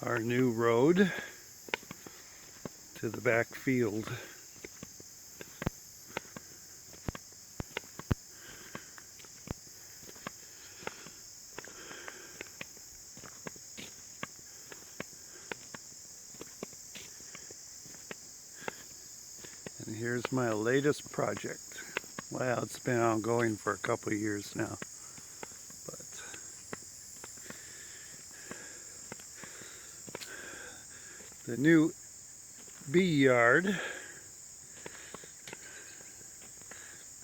our new road to the back field. And here's my latest project. Well, it's been ongoing for a couple of years now. But the new bee yard,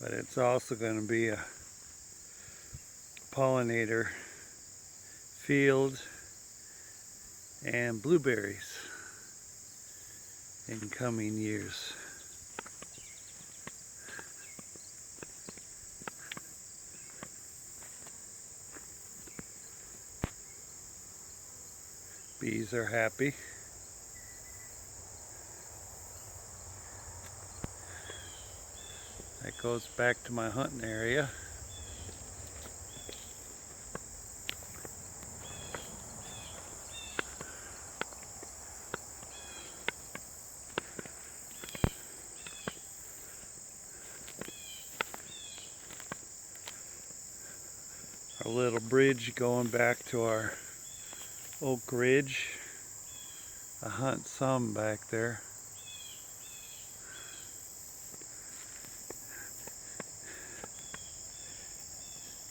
but it's also going to be a pollinator field and blueberries in coming years. Bees are happy. That goes back to my hunting area. Our little bridge going back to our Oak Ridge. I hunt some back there.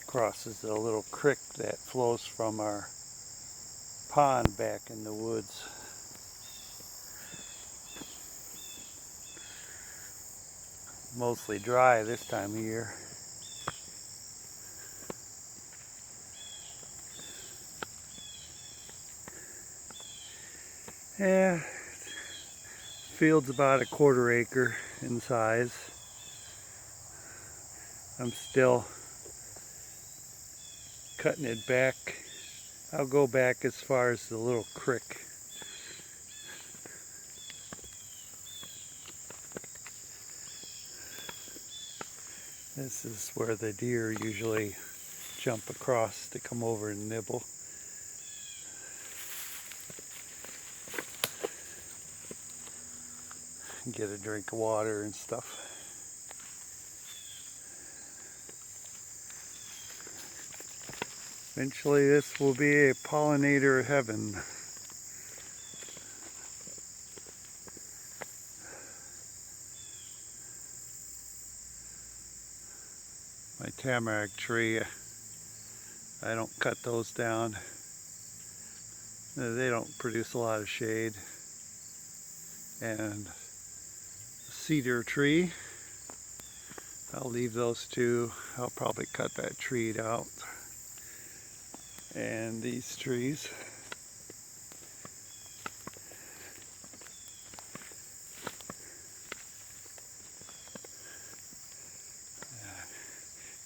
Crosses a little creek that flows from our pond back in the woods. Mostly dry this time of year. Yeah, field's about a 1/4 acre in size. I'm still cutting it back. I'll go back as far as the little creek. This is where the deer usually jump across to come over and nibble. Get a drink of water and stuff. Eventually this will be a pollinator heaven. My tamarack tree, I don't cut those down. They don't produce a lot of shade. And the cedar tree, I'll leave those two. I'll probably cut that tree out. And these trees.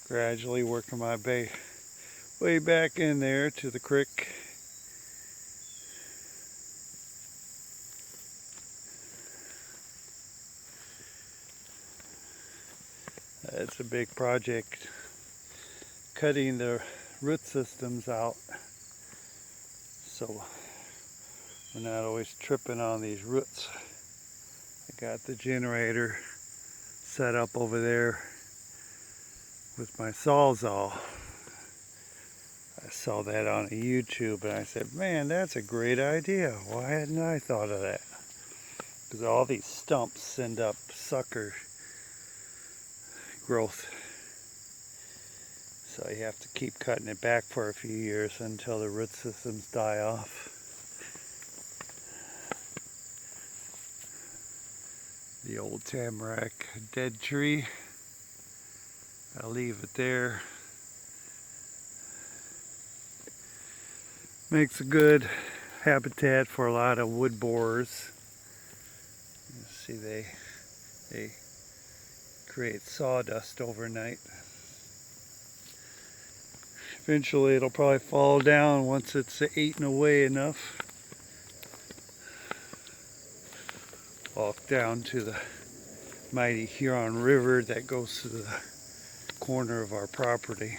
Gradually working my way back in there to the creek. It's a big project, cutting the root systems out so we're not always tripping on these roots. I got the generator set up over there with my Sawzall. I saw that on YouTube and I said, man, that's a great idea. Why hadn't I thought of that? Because all these stumps send up sucker growth. So you have to keep cutting it back for a few years until the root systems die off. The old tamarack dead tree. I'll leave it there. Makes a good habitat for a lot of wood borers. You see, they create sawdust overnight. Eventually it'll probably fall down once it's eaten away enough. Walk down to the mighty Huron River that goes to the corner of our property.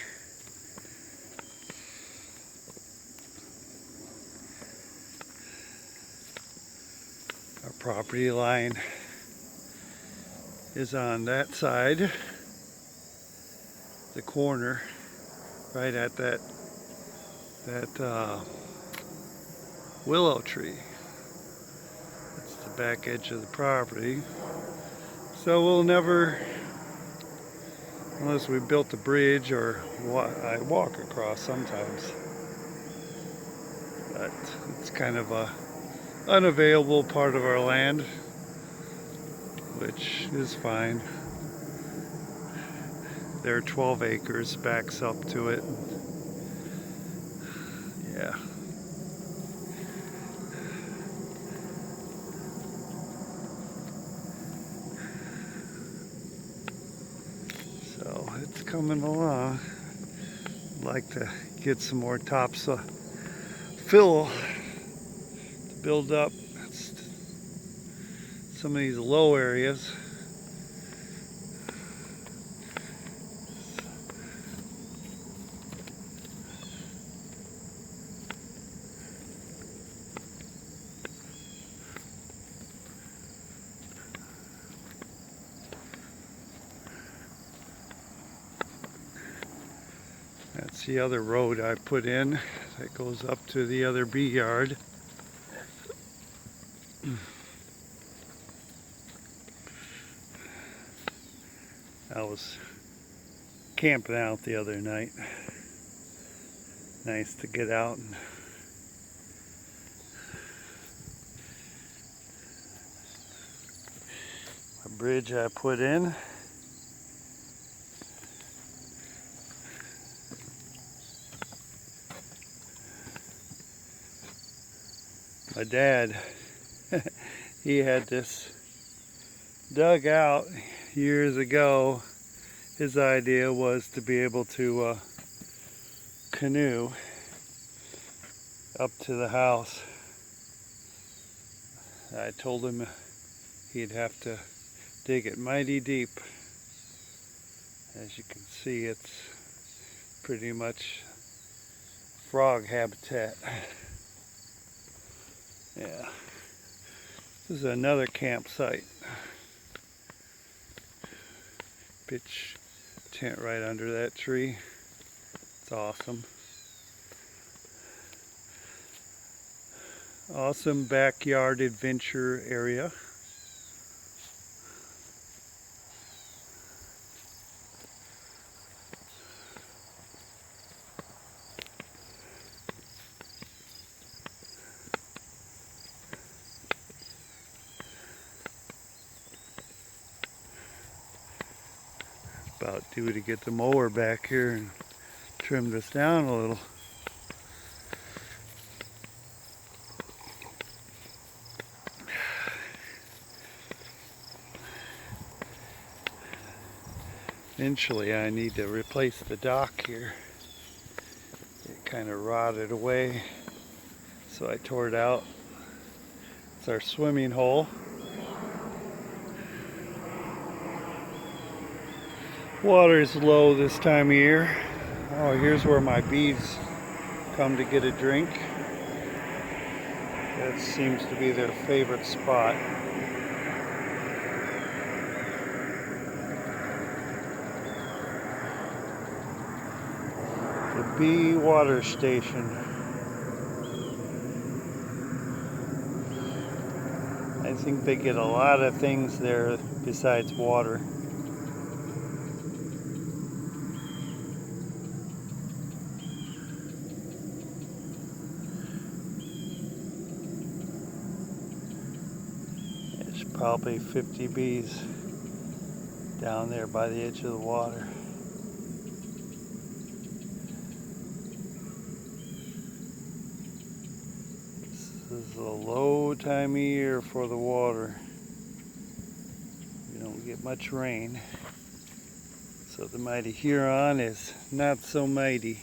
property line is on that side, the corner, right at that willow tree. That's the back edge of the property. So we'll never, unless we built a bridge or I walk across sometimes. But it's kind of a unavailable part of our land, which is fine. There are 12 acres, backs up to it. Yeah. So it's coming along. I'd like to get some more topsoil to build up some of these low areas. That's the other road I put in that goes up to the other bee yard. I was camping out the other night. Nice to get out and a bridge I put in. My dad, he had this dug out years ago. His idea was to be able to canoe up to the house. I told him he'd have to dig it mighty deep. As you can see, it's pretty much frog habitat. Yeah, this is another campsite. Pitch tent right under that tree. It's awesome. Awesome backyard adventure area. About due to get the mower back here and trim this down a little. Eventually I need to replace the dock here. It kind of rotted away, so I tore it out. It's our swimming hole. Water is low this time of year. Oh, here's where my bees come to get a drink. That seems to be their favorite spot. The bee water station. I think they get a lot of things there besides water. There's probably 50 bees down there by the edge of the water. This is a low time of year for the water. You don't get much rain. So the mighty Huron is not so mighty.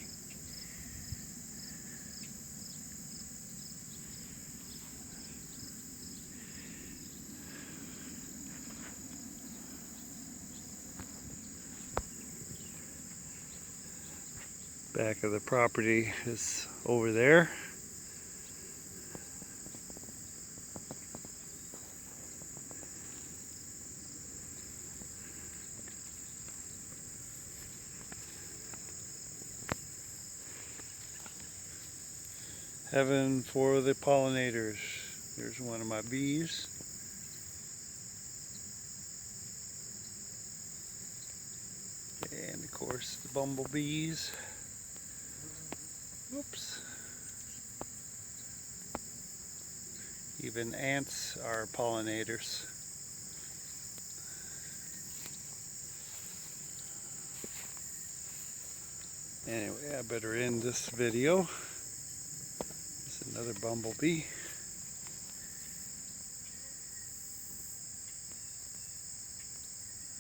Back of the property is over there. Heaven for the pollinators. There's one of my bees. And of course the bumblebees. Oops. Even ants are pollinators. Anyway, I better end this video. There's another bumblebee.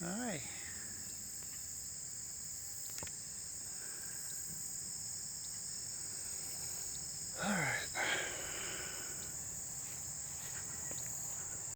All right.